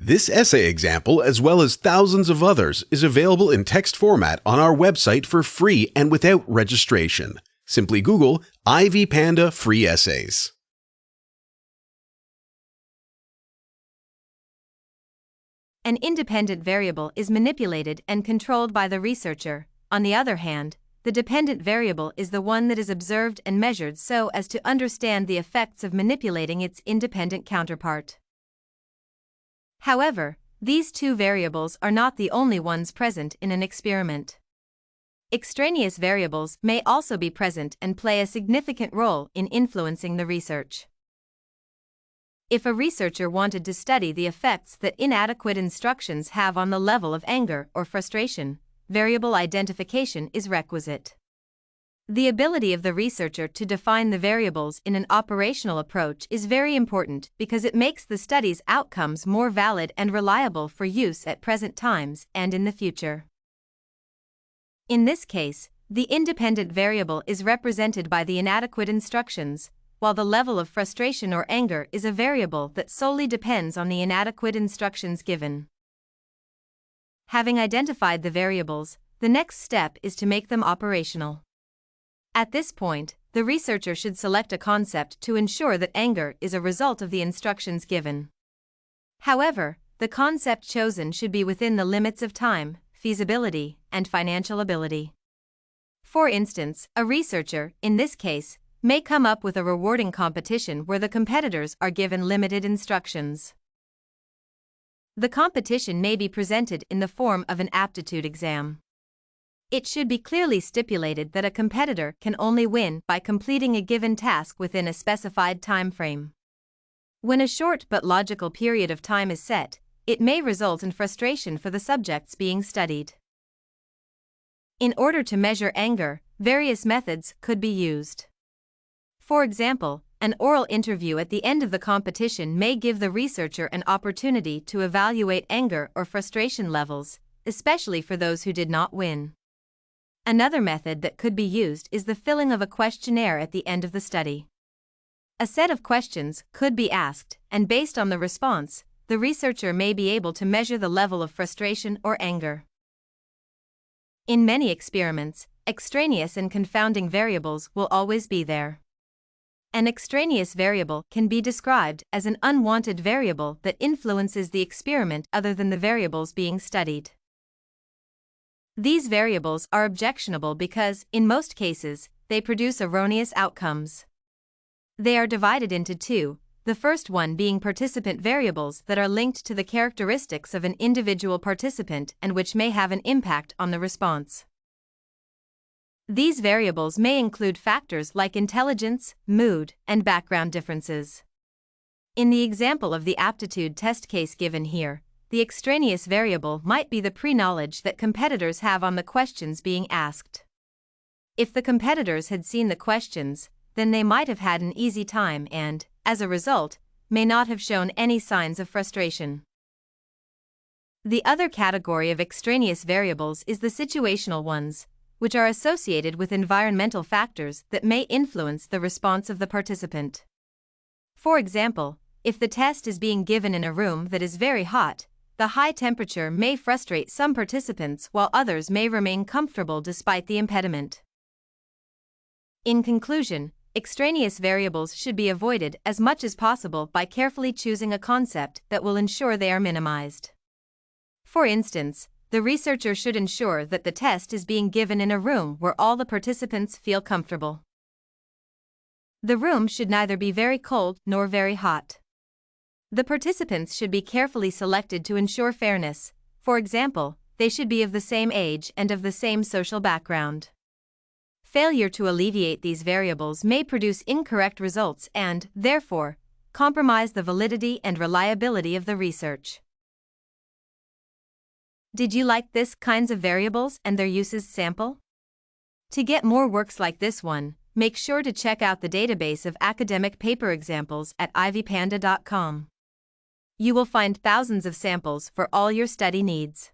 This essay example, as well as thousands of others, is available in text format on our website for free and without registration. Simply Google Ivy Panda Free Essays. An independent variable is manipulated and controlled by the researcher. On the other hand, the dependent variable is the one that is observed and measured so as to understand the effects of manipulating its independent counterpart. However, these two variables are not the only ones present in an experiment. Extraneous variables may also be present and play a significant role in influencing the research. If a researcher wanted to study the effects that inadequate instructions have on the level of anger or frustration, variable identification is requisite. The ability of the researcher to define the variables in an operational approach is very important because it makes the study's outcomes more valid and reliable for use at present times and in the future. In this case, the independent variable is represented by the inadequate instructions, while the level of frustration or anger is a variable that solely depends on the inadequate instructions given. Having identified the variables, the next step is to make them operational. At this point, the researcher should select a concept to ensure that anger is a result of the instructions given. However, the concept chosen should be within the limits of time, feasibility, and financial ability. For instance, a researcher, in this case, may come up with a rewarding competition where the competitors are given limited instructions. The competition may be presented in the form of an aptitude exam. It should be clearly stipulated that a competitor can only win by completing a given task within a specified time frame. When a short but logical period of time is set, it may result in frustration for the subjects being studied. In order to measure anger, various methods could be used. For example, an oral interview at the end of the competition may give the researcher an opportunity to evaluate anger or frustration levels, especially for those who did not win. Another method that could be used is the filling of a questionnaire at the end of the study. A set of questions could be asked, and based on the response, the researcher may be able to measure the level of frustration or anger. In many experiments, extraneous and confounding variables will always be there. An extraneous variable can be described as an unwanted variable that influences the experiment other than the variables being studied. These variables are objectionable because, in most cases, they produce erroneous outcomes. They are divided into two, the first one being participant variables that are linked to the characteristics of an individual participant and which may have an impact on the response. These variables may include factors like intelligence, mood, and background differences. In the example of the aptitude test case given here, the extraneous variable might be the pre-knowledge that competitors have on the questions being asked. If the competitors had seen the questions, then they might have had an easy time and, as a result, may not have shown any signs of frustration. The other category of extraneous variables is the situational ones, which are associated with environmental factors that may influence the response of the participant. For example, if the test is being given in a room that is very hot, the high temperature may frustrate some participants while others may remain comfortable despite the impediment. In conclusion, extraneous variables should be avoided as much as possible by carefully choosing a concept that will ensure they are minimized. For instance, the researcher should ensure that the test is being given in a room where all the participants feel comfortable. The room should neither be very cold nor very hot. The participants should be carefully selected to ensure fairness. For example, they should be of the same age and of the same social background. Failure to alleviate these variables may produce incorrect results and, therefore, compromise the validity and reliability of the research. Did you like this kinds of variables and their uses sample? To get more works like this one, make sure to check out the database of academic paper examples at ivypanda.com. You will find thousands of samples for all your study needs.